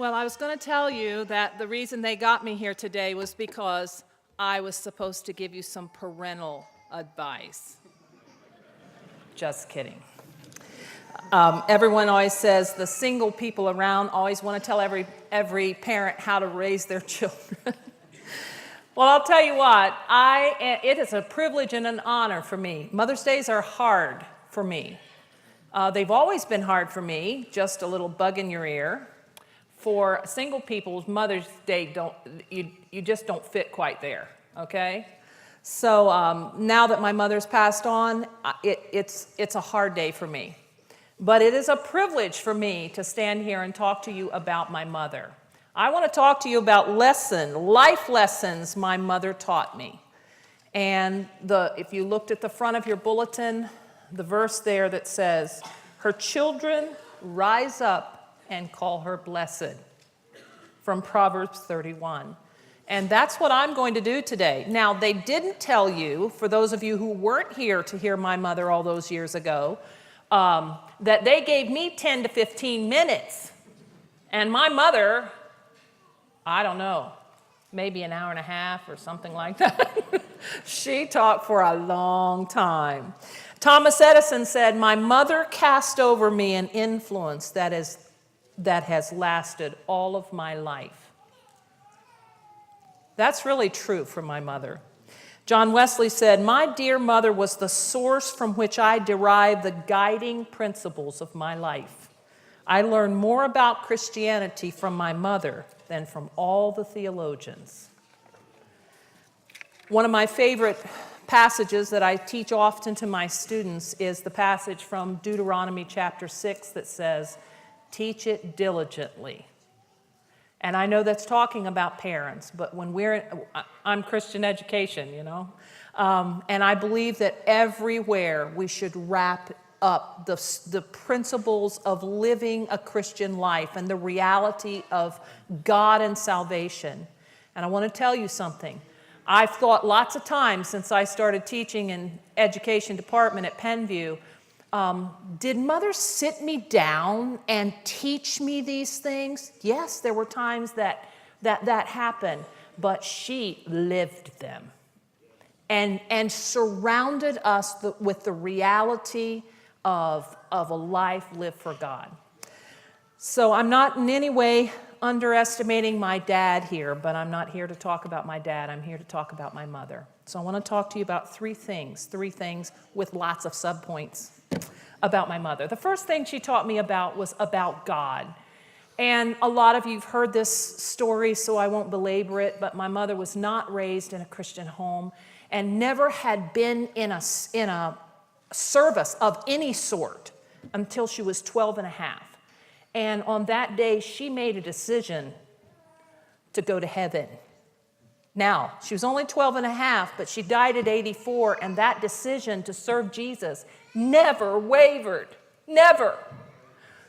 Well, I was going to tell you that the reason they got me here today was because I was supposed to give you some parental advice. Just kidding. Everyone always says the single people around always want to tell every parent how to raise their children. Well, I'll tell you what, it is a privilege and an honor for me. Mother's Days are hard for me. They've always been hard for me, just a little bug in your ear. For single people's Mother's Day, you just don't fit quite there, okay? So now that my mother's passed on, it's a hard day for me. But it is a privilege for me to stand here and talk to you about my mother. I want to talk to you about life lessons my mother taught me. And if you looked at the front of your bulletin, the verse there that says, "Her children rise up and call her blessed," from Proverbs 31. And that's what I'm going to do today. Now, they didn't tell you, for those of you who weren't here to hear my mother all those years ago, that they gave me 10 to 15 minutes. And my mother, I don't know, maybe an hour and a half or something like that. She talked for a long time. Thomas Edison said, "My mother cast over me an influence that has lasted all of my life." That's really true for my mother. John Wesley said, "My dear mother was the source from which I derived the guiding principles of my life. I learned more about Christianity from my mother than from all the theologians." One of my favorite passages that I teach often to my students is the passage from Deuteronomy chapter 6 that says, "Teach it diligently." And I know that's talking about parents, but I'm Christian education, you know. And I believe that everywhere we should wrap up the principles of living a Christian life and the reality of God and salvation. And I want to tell you something. I've thought lots of times since I started teaching in education department at Penview, did Mother sit me down and teach me these things? Yes, there were times that happened, but she lived them and surrounded us with the reality of a life lived for God. So I'm not in any way underestimating my dad here, but I'm not here to talk about my dad. I'm here to talk about my mother. So I want to talk to you about three things with lots of subpoints about my mother. The first thing she taught me about was about God. And a lot of you have heard this story, so I won't belabor it, but my mother was not raised in a Christian home and never had been in a service of any sort until she was 12 and a half. And on that day, she made a decision to go to heaven. Now, she was only 12 and a half, but she died at 84, and that decision to serve Jesus never wavered. Never.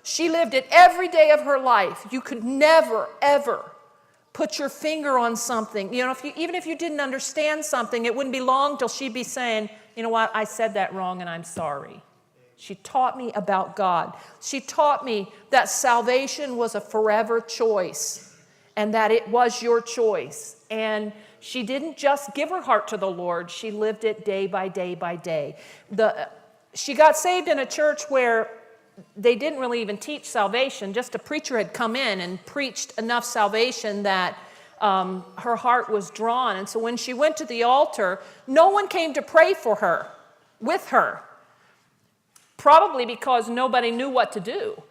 She lived it every day of her life. You could never, ever put your finger on something. You know, even if you didn't understand something, it wouldn't be long till she'd be saying, "You know what, I said that wrong and I'm sorry." She taught me about God. She taught me that salvation was a forever choice and that it was your choice. And she didn't just give her heart to the Lord. She lived it day by day by day. She got saved in a church where they didn't really even teach salvation. Just a preacher had come in and preached enough salvation that her heart was drawn. And so when she went to the altar, no one came to pray for her, with her. Probably because nobody knew what to do.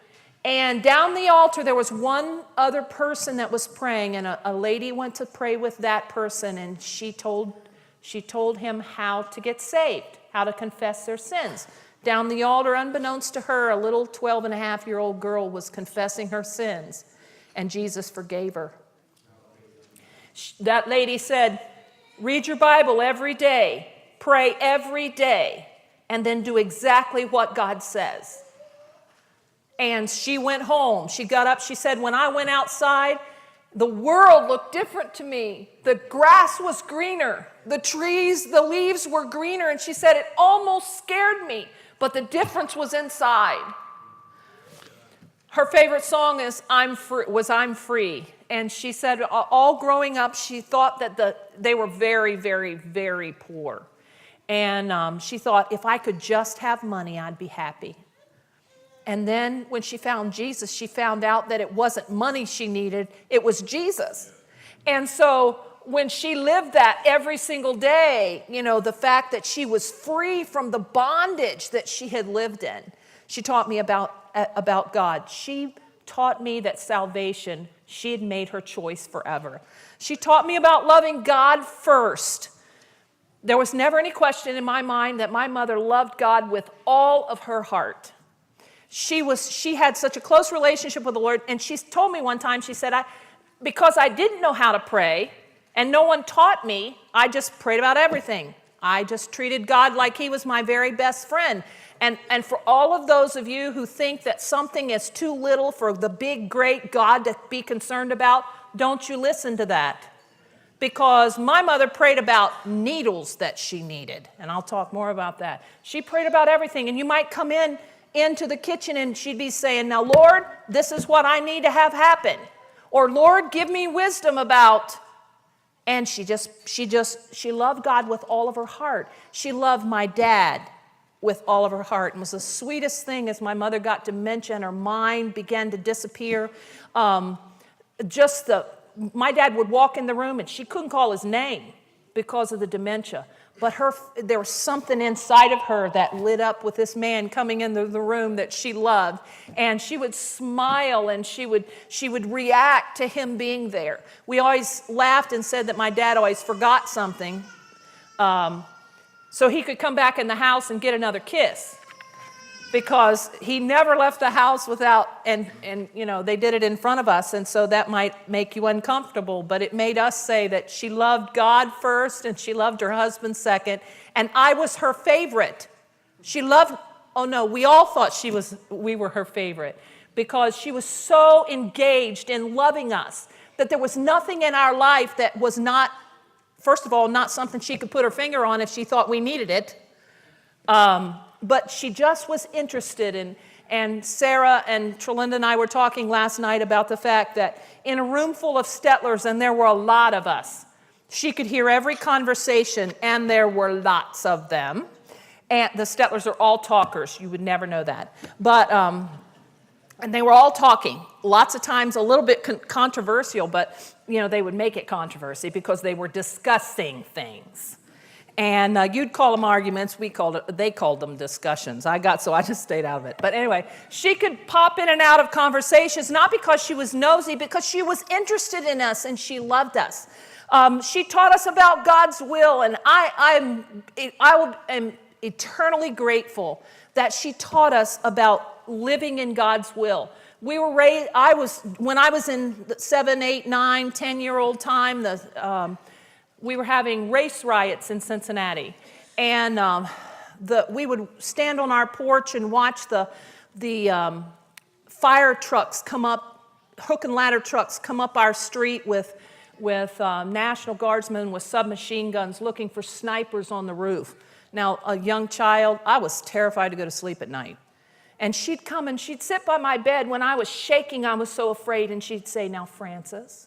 And down the altar, there was one other person that was praying, and a lady went to pray with that person, and she told him how to get saved, how to confess their sins. Down the altar, unbeknownst to her, a little 12-and-a-half-year-old girl was confessing her sins, and Jesus forgave her. That lady said, "Read your Bible every day, pray every day, and then do exactly what God says." And she went home. She got up. She said, "When I went outside, the world looked different to me. The grass was greener. The trees, the leaves were greener." And she said, "It almost scared me, but the difference was inside." Her favorite song is I'm Free. And she said all growing up, she thought that they were very, very, very poor. And she thought, if I could just have money, I'd be happy. And then when she found Jesus, she found out that it wasn't money she needed, it was Jesus. And so when she lived that every single day, the fact that she was free from the bondage that she had lived in, she taught me about God. She taught me that salvation, she had made her choice forever. She taught me about loving God first. There was never any question in my mind that my mother loved God with all of her heart. She had such a close relationship with the Lord, and she told me one time, she said, because I didn't know how to pray, and no one taught me, I just prayed about everything. I just treated God like he was my very best friend. And for all of those of you who think that something is too little for the big, great God to be concerned about, don't you listen to that. Because my mother prayed about needles that she needed. And I'll talk more about that. She prayed about everything. And you might come into the kitchen and she'd be saying, now, Lord, this is what I need to have happen. Or, Lord, give me wisdom about. And she loved God with all of her heart. She loved my dad with all of her heart. It was the sweetest thing as my mother got dementia and her mind began to disappear. My dad would walk in the room and she couldn't call his name because of the dementia. But there was something inside of her that lit up with this man coming into the room that she loved. And she would smile and she would react to him being there. We always laughed and said that my dad always forgot something. So he could come back in the house and get another kiss. Because he never left the house without, and they did it in front of us, and so that might make you uncomfortable, but it made us say that she loved God first and she loved her husband second, and I was her favorite. We all thought we were her favorite, because she was so engaged in loving us that there was nothing in our life that was not, first of all, not something she could put her finger on if she thought we needed it. But she just was interested in, and Sarah and Trelinda and I were talking last night about the fact that in a room full of Stetlers, and there were a lot of us, she could hear every conversation, and there were lots of them. And the Stetlers are all talkers. You would never know that. But, and they were all talking. Lots of times a little bit controversial, but, they would make it controversy because they were discussing things. And you'd call them arguments. They called them discussions. So I just stayed out of it. But anyway, she could pop in and out of conversations, not because she was nosy, because she was interested in us and she loved us. She taught us about God's will, and I am eternally grateful that she taught us about living in God's will. We were raised, when I was in the 7, 8, 9, 10-year-old time, we were having race riots in Cincinnati, and we would stand on our porch and watch the fire trucks come up, hook and ladder trucks come up our street with National Guardsmen with submachine guns looking for snipers on the roof. Now, a young child, I was terrified to go to sleep at night. And she'd come and she'd sit by my bed when I was shaking, I was so afraid, and she'd say, now, Frances,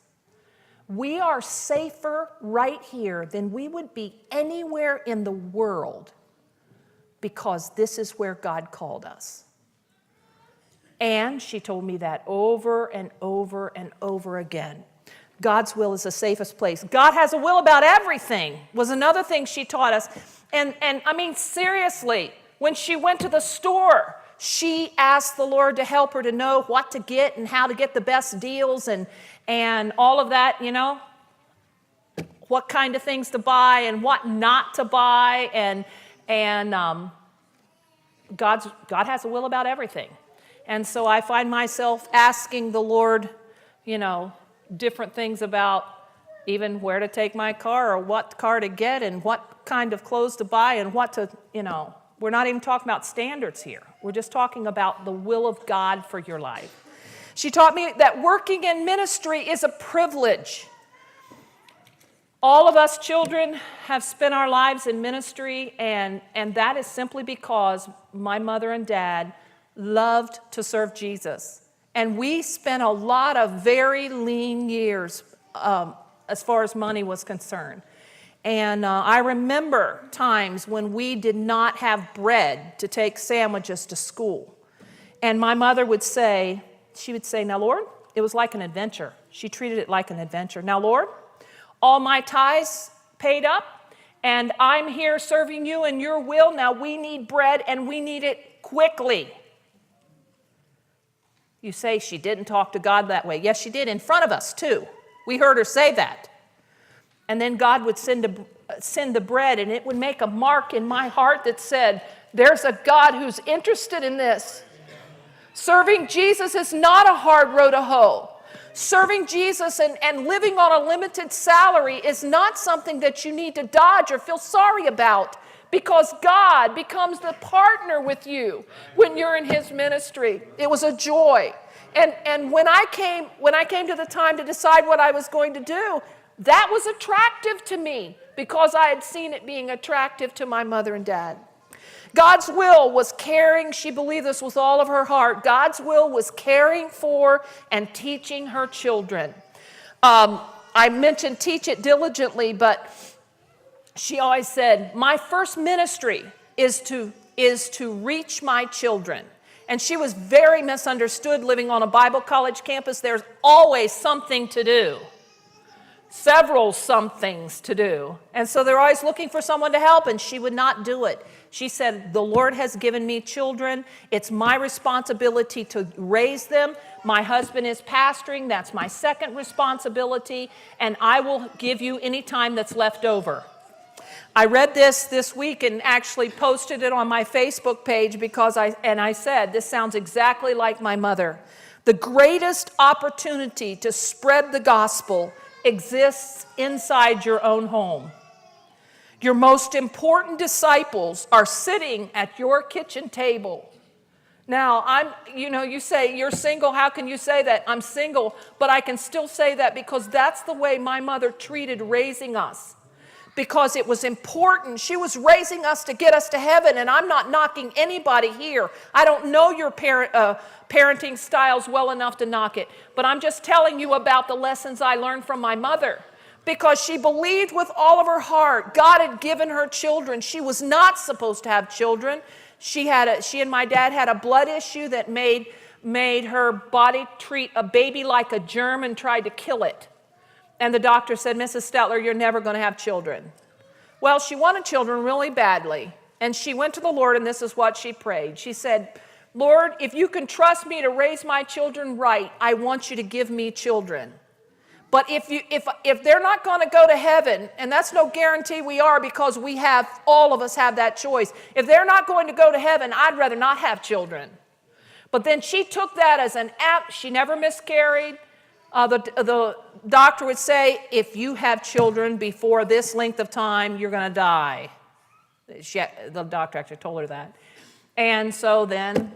we are safer right here than we would be anywhere in the world because this is where God called us. And she told me that over and over and over again. God's will is the safest place. God has a will about everything was another thing she taught us. And I mean, seriously, when she went to the store, she asked the Lord to help her to know what to get and how to get the best deals and all of that, what kind of things to buy and what not to buy. And God has a will about everything. And so I find myself asking the Lord, different things about even where to take my car or what car to get and what kind of clothes to buy and what to, we're not even talking about standards here. We're just talking about the will of God for your life. She taught me that working in ministry is a privilege. All of us children have spent our lives in ministry, and that is simply because my mother and dad loved to serve Jesus. And we spent a lot of very lean years as far as money was concerned. And I remember times when we did not have bread to take sandwiches to school. And my mother would say, now Lord, it was like an adventure. She treated it like an adventure. Now Lord, all my tithes paid up, and I'm here serving you in your will. Now we need bread, and we need it quickly. You say she didn't talk to God that way. Yes, she did, in front of us too. We heard her say that. And then God would send the bread, and it would make a mark in my heart that said, there's a God who's interested in this. Serving Jesus is not a hard row to hoe. Serving Jesus and living on a limited salary is not something that you need to dodge or feel sorry about, because God becomes the partner with you when you're in his ministry. It was a joy. And when I came to the time to decide what I was going to do, that was attractive to me because I had seen it being attractive to my mother and dad. God's will was caring. She believed this with all of her heart. God's will was caring for and teaching her children. I mentioned teach it diligently, but she always said, my first ministry is to reach my children. And she was very misunderstood living on a Bible college campus. There's always something to do. Several somethings to do. And so they're always looking for someone to help, and she would not do it. She said, the Lord has given me children. It's my responsibility to raise them. My husband is pastoring. That's my second responsibility, and I will give you any time that's left over. I read this week and actually posted it on my Facebook page because I said, this sounds exactly like my mother. The greatest opportunity to spread the gospel exists inside your own home. Your most important disciples are sitting at your kitchen table. Now, you say you're single. How can you say that? I'm single, but I can still say that because that's the way my mother treated raising us. Because it was important. She was raising us to get us to heaven, and I'm not knocking anybody here. I don't know your parenting styles well enough to knock it, but I'm just telling you about the lessons I learned from my mother. Because she believed with all of her heart God had given her children. She was not supposed to have children. She and my dad had a blood issue that made her body treat a baby like a germ and tried to kill it. And the doctor said, Mrs. Stetler, you're never going to have children. Well, she wanted children really badly. And she went to the Lord, and this is what she prayed. She said, Lord, if you can trust me to raise my children right, I want you to give me children. But if they're not going to go to heaven, and that's no guarantee we are because all of us have that choice. If they're not going to go to heaven, I'd rather not have children. But then she took that as an app. She never miscarried. The doctor would say, if you have children before this length of time, you're going to die. The doctor actually told her that. And so then,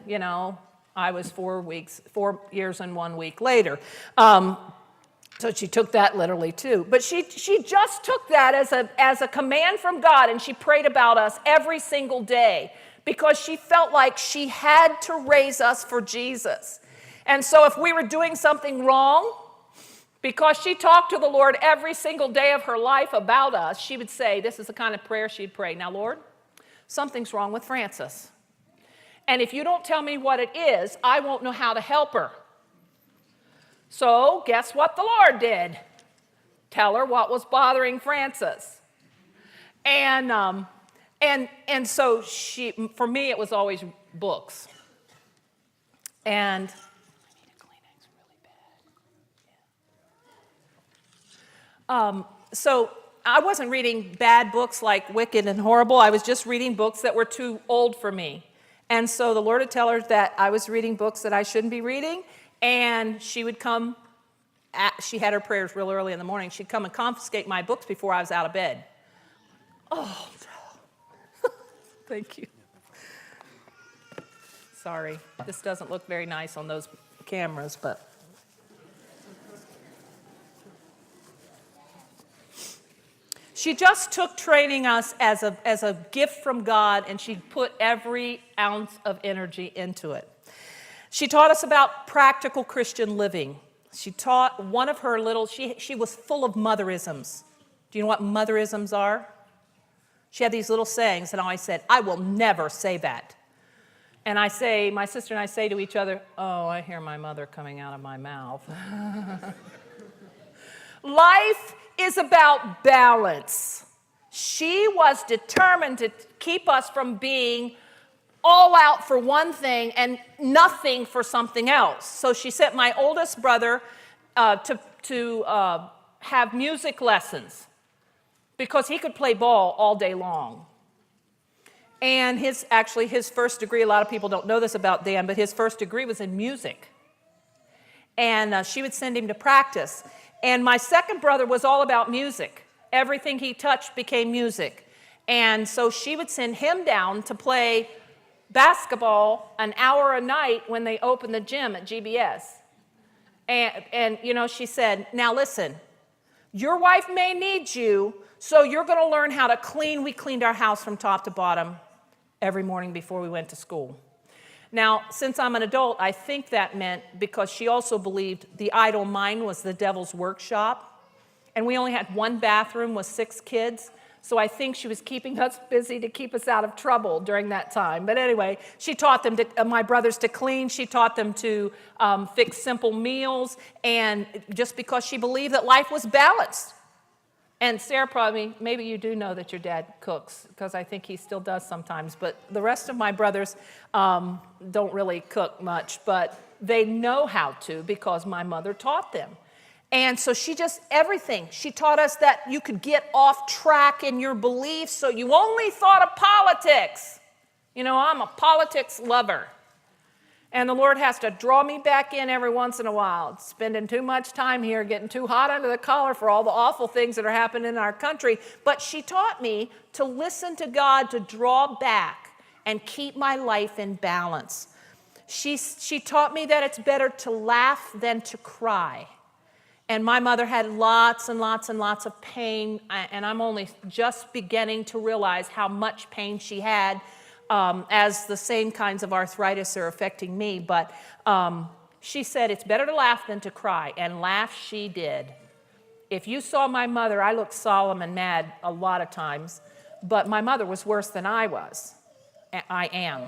I was 4 years and 1 week later. So she took that literally too. But she just took that as a command from God, and she prayed about us every single day because she felt like she had to raise us for Jesus. And so if we were doing something wrong, because she talked to the Lord every single day of her life about us, she would say, this is the kind of prayer she'd pray. Now, Lord, something's wrong with Frances. And if you don't tell me what it is, I won't know how to help her. So guess what the Lord did? Tell her what was bothering Frances. And so for me, it was always books. And so I wasn't reading bad books like Wicked and Horrible. I was just reading books that were too old for me. And so the Lord would tell her that I was reading books that I shouldn't be reading, and she would come. She had her prayers real early in the morning. She'd come and confiscate my books before I was out of bed. Oh, thank you. Sorry, this doesn't look very nice on those cameras, but. She just took training us as a gift from God, and she put every ounce of energy into it. She taught us about practical Christian living. She taught one of her little, she was full of motherisms. Do you know what motherisms are? She had these little sayings and always said, I will never say that. And my sister and I say to each other, oh, I hear my mother coming out of my mouth. Life is about balance. She was determined to keep us from being all out for one thing and nothing for something else. So she sent my oldest brother to have music lessons because he could play ball all day long. And his first degree, a lot of people don't know this about Dan, but his first degree was in music. And she would send him to practice. And my second brother was all about music. Everything he touched became music. And so she would send him down to play basketball an hour a night when they opened the gym at GBS. And you know, she said, now listen, your wife may need you, so you're going to learn how to clean. We cleaned our house from top to bottom every morning before we went to school. Now, since I'm an adult, I think that meant because she also believed the idle mind was the devil's workshop, and we only had one bathroom with 6 kids, so I think she was keeping us busy to keep us out of trouble during that time. But anyway, she taught them, my brothers, to clean. She taught them to fix simple meals, and just because she believed that life was balanced. And Sarah, probably, maybe you do know that your dad cooks, because I think he still does sometimes. But the rest of my brothers don't really cook much, but they know how to because my mother taught them. And so everything. She taught us that you could get off track in your beliefs, so you only thought of politics. You know, I'm a politics lover. And the Lord has to draw me back in every once in a while. Spending too much time here, getting too hot under the collar for all the awful things that are happening in our country. But she taught me to listen to God, to draw back and keep my life in balance. She taught me that it's better to laugh than to cry. And my mother had lots and lots and lots of pain, and I'm only just beginning to realize how much pain she had. As the same kinds of arthritis are affecting me. But she said it's better to laugh than to cry, and laugh she did. If you saw my mother, I looked solemn and mad a lot of times, but my mother was worse than I was. I am.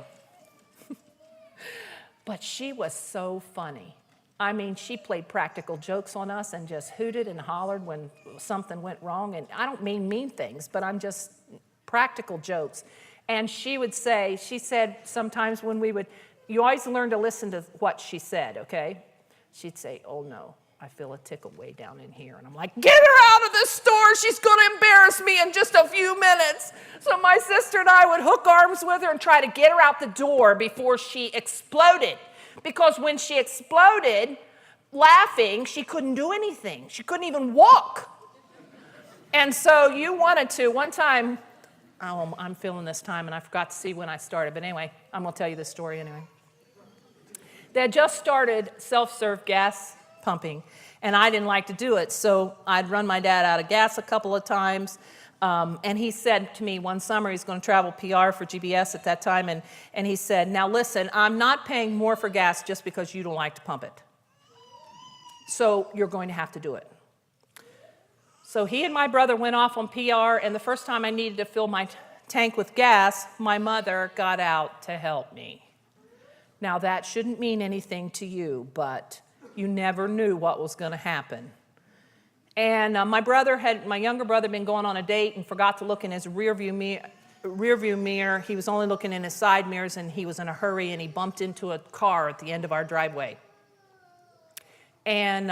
But she was so funny. I mean, she played practical jokes on us and just hooted and hollered when something went wrong. And I don't mean mean things, but I'm just practical jokes. And she said sometimes when you always learn to listen to what she said, okay? She'd say, oh no, I feel a tickle way down in here. And I'm like, get her out of the store. She's going to embarrass me in just a few minutes. So my sister and I would hook arms with her and try to get her out the door before she exploded. Because when she exploded, laughing, she couldn't do anything. She couldn't even walk. And so you wanted to, one time, oh, I'm feeling this time, and I forgot to see when I started. But anyway, I'm going to tell you this story anyway. They had just started self-serve gas pumping, and I didn't like to do it. So I'd run my dad out of gas a couple of times. And he said to me one summer, he's going to travel PR for GBS at that time, and he said, now listen, I'm not paying more for gas just because you don't like to pump it. So you're going to have to do it. So he and my brother went off on PR, and the first time I needed to fill my tank with gas, my mother got out to help me. Now, that shouldn't mean anything to you, but you never knew what was going to happen. And my younger brother, had been going on a date and forgot to look in his rearview mirror. He was only looking in his side mirrors, and he was in a hurry, and he bumped into a car at the end of our driveway. And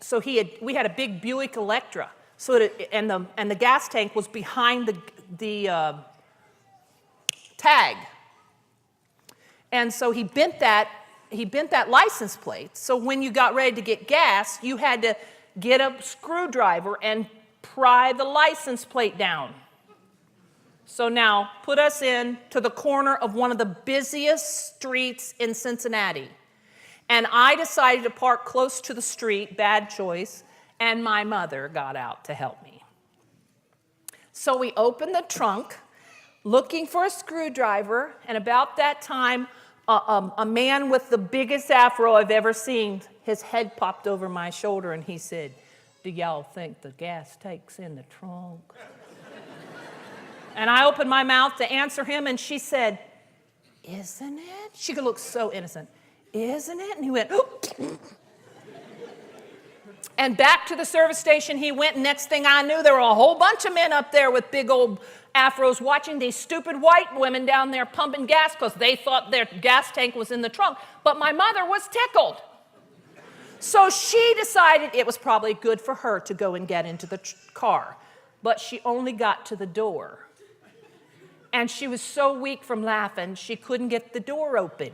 so we had a big Buick Electra, and the gas tank was behind the tag, and so he bent that license plate. So when you got ready to get gas, you had to get a screwdriver and pry the license plate down. So now put us in to the corner of one of the busiest streets in Cincinnati. And I decided to park close to the street, bad choice, and my mother got out to help me. So we opened the trunk, looking for a screwdriver, and about that time, a man with the biggest afro I've ever seen. His head popped over my shoulder and he said, "Do y'all think the gas tank's in the trunk?" And I opened my mouth to answer him, and she said, "Isn't it?" She could look so innocent. "Isn't it?" And he went, "Oh." And back to the service station he went. Next thing I knew, there were a whole bunch of men up there with big old afros watching these stupid white women down there pumping gas because they thought their gas tank was in the trunk. But my mother was tickled. So she decided it was probably good for her to go and get into the car. But she only got to the door. And she was so weak from laughing, she couldn't get the door open.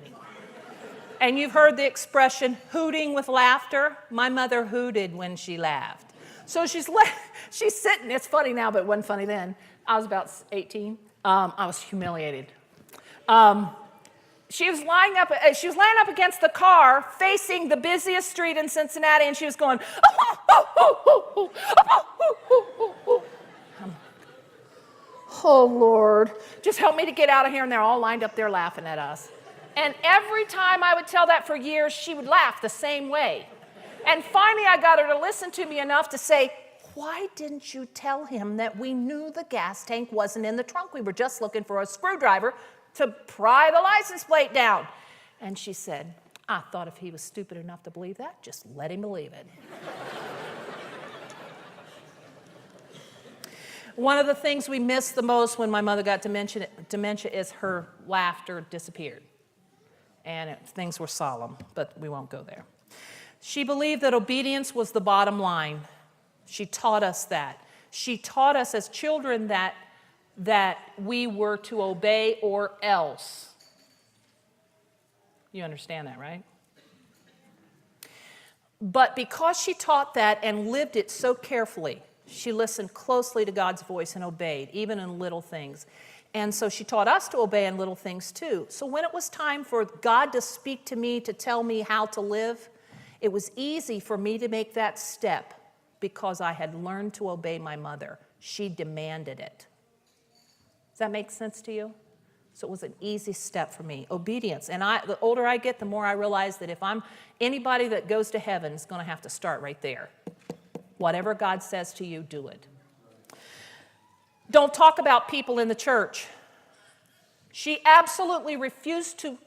And you've heard the expression, hooting with laughter. My mother hooted when she laughed. So she's sitting, it's funny now, but it wasn't funny then. I was about 18. I was humiliated. She was lying up against the car, facing the busiest street in Cincinnati, and she was going, "Oh, Lord, just help me to get out of here." And they're all lined up there laughing at us. And every time I would tell that for years, she would laugh the same way. And finally, I got her to listen to me enough to say, "Why didn't you tell him that we knew the gas tank wasn't in the trunk? We were just looking for a screwdriver to pry the license plate down." And she said, "I thought if he was stupid enough to believe that, just let him believe it." One of the things we missed the most when my mother got dementia is her laughter disappeared. And things were solemn, but we won't go there. She believed that obedience was the bottom line. She taught us that. She taught us as children that we were to obey or else. You understand that, right? But because she taught that and lived it so carefully, she listened closely to God's voice and obeyed, even in little things. And so she taught us to obey in little things too. So when it was time for God to speak to me, to tell me how to live, it was easy for me to make that step because I had learned to obey my mother. She demanded it. Does that make sense to you? So it was an easy step for me, obedience. And the older I get, the more I realize that if I'm anybody that goes to heaven is going to have to start right there. Whatever God says to you, do it. Don't talk about people in the church. She absolutely refused to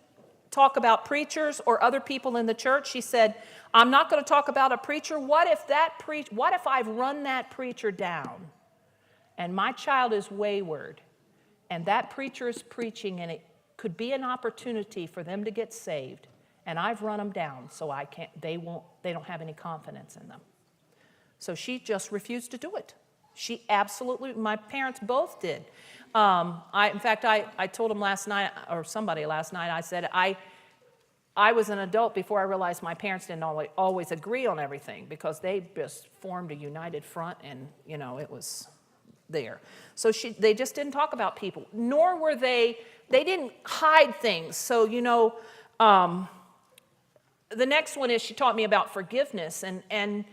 talk about preachers or other people in the church. She said, "I'm not going to talk about a preacher. What if I've run that preacher down and my child is wayward and that preacher is preaching and it could be an opportunity for them to get saved and I've run them down so they don't have any confidence in them." So she just refused to do it. She absolutely, my parents both did. In fact, I told them last night, or somebody last night, I said, I was an adult before I realized my parents didn't always agree on everything because they just formed a united front and, it was there. So they just didn't talk about people, nor were they didn't hide things. So, the next one is she taught me about forgiveness and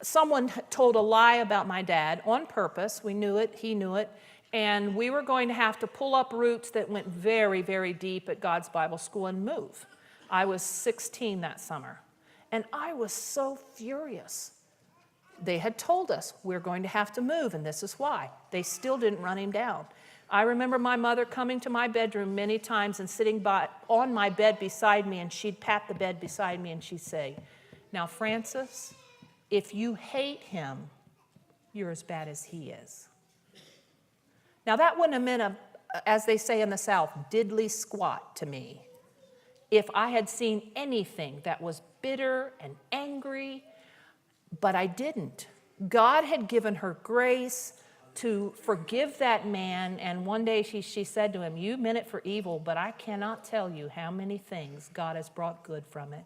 someone told a lie about my dad on purpose. We knew it, he knew it, and we were going to have to pull up roots that went very, very deep at God's Bible School and move. I was 16 that summer, and I was so furious. They had told us we're going to have to move, and this is why. They still didn't run him down. I remember my mother coming to my bedroom many times and sitting on my bed beside me, and she'd pat the bed beside me, and she'd say, "Now, Francis, if you hate him, you're as bad as he is." Now, that wouldn't have meant, as they say in the South, diddly squat to me if I had seen anything that was bitter and angry, but I didn't. God had given her grace to forgive that man, and one day she said to him, "You meant it for evil, but I cannot tell you how many things God has brought good from it."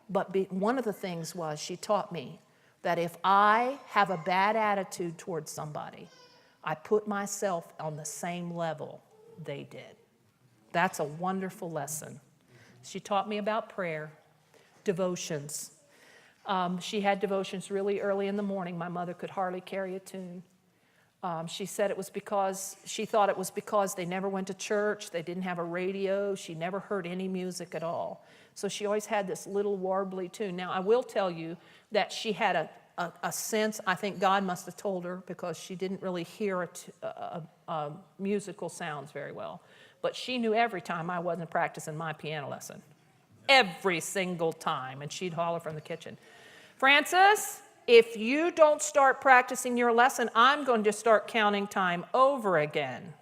But one of the things was she taught me that if I have a bad attitude towards somebody, I put myself on the same level they did. That's a wonderful lesson. She taught me about prayer, devotions. She had devotions really early in the morning. My mother could hardly carry a tune. She said it was because, she thought it was because they never went to church, they didn't have a radio, she never heard any music at all. So she always had this little warbly tune. Now, I will tell you that she had a sense, I think God must have told her, because she didn't really hear musical sounds very well. But she knew every time I wasn't practicing my piano lesson. Every single time. And she'd holler from the kitchen, Frances, if you don't start practicing your lesson, I'm going to start counting time over again.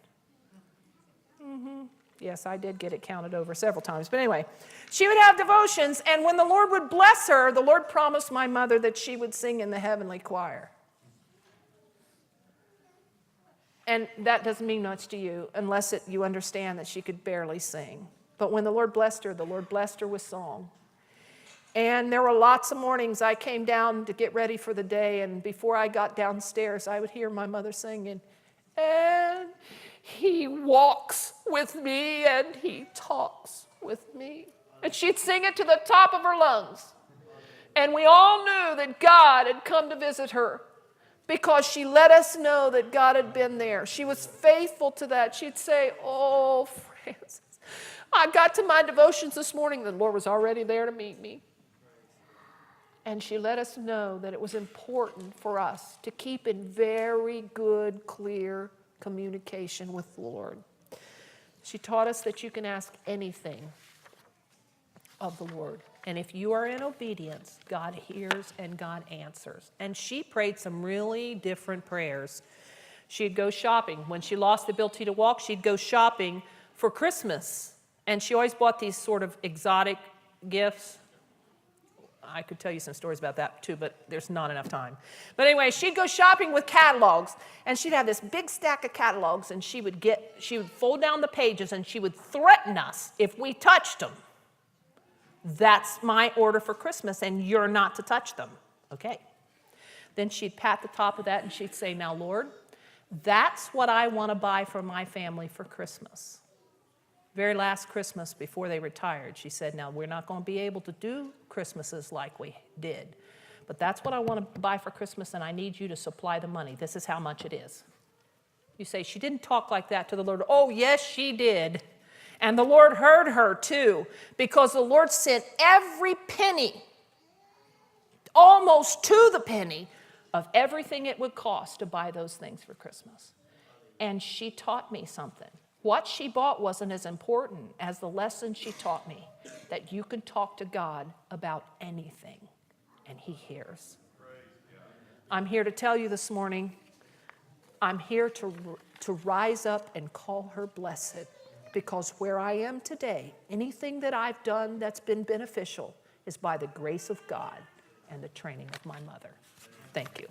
Yes, I did get it counted over several times. But anyway, she would have devotions, and when the Lord would bless her, the Lord promised my mother that she would sing in the heavenly choir. And that doesn't mean much to you unless you understand that she could barely sing. But when the Lord blessed her with song. And there were lots of mornings I came down to get ready for the day, and before I got downstairs, I would hear my mother singing, and he walks with me and he talks with me. And she'd sing it to the top of her lungs. And we all knew that God had come to visit her because she let us know that God had been there. She was faithful to that. She'd say, oh, Frances, I got to my devotions this morning. The Lord was already there to meet me. And she let us know that it was important for us to keep in very good, clear communication with the Lord. She taught us that you can ask anything of the Lord. And if you are in obedience, God hears and God answers. And she prayed some really different prayers. She'd go shopping. When she lost the ability to walk, she'd go shopping for Christmas. And she always bought these sort of exotic gifts. I could tell you some stories about that too, but there's not enough time. But anyway, she'd go shopping with catalogs, and she'd have this big stack of catalogs, and she would fold down the pages, and she would threaten us if we touched them. That's my order for Christmas, and you're not to touch them. Okay. Then she'd pat the top of that, and she'd say, now, Lord, that's what I want to buy for my family for Christmas. Very last Christmas before they retired, she said, now, we're not going to be able to do Christmases like we did, but that's what I want to buy for Christmas, and I need you to supply the money. This is how much it is. You say, she didn't talk like that to the Lord. Oh, yes, she did. And the Lord heard her too, because the Lord sent every penny, almost to the penny, of everything it would cost to buy those things for Christmas. And she taught me something. What she bought wasn't as important as the lesson she taught me, that you can talk to God about anything, and he hears. I'm here to tell you this morning, I'm here to rise up and call her blessed, because where I am today, anything that I've done that's been beneficial is by the grace of God and the training of my mother. Thank you.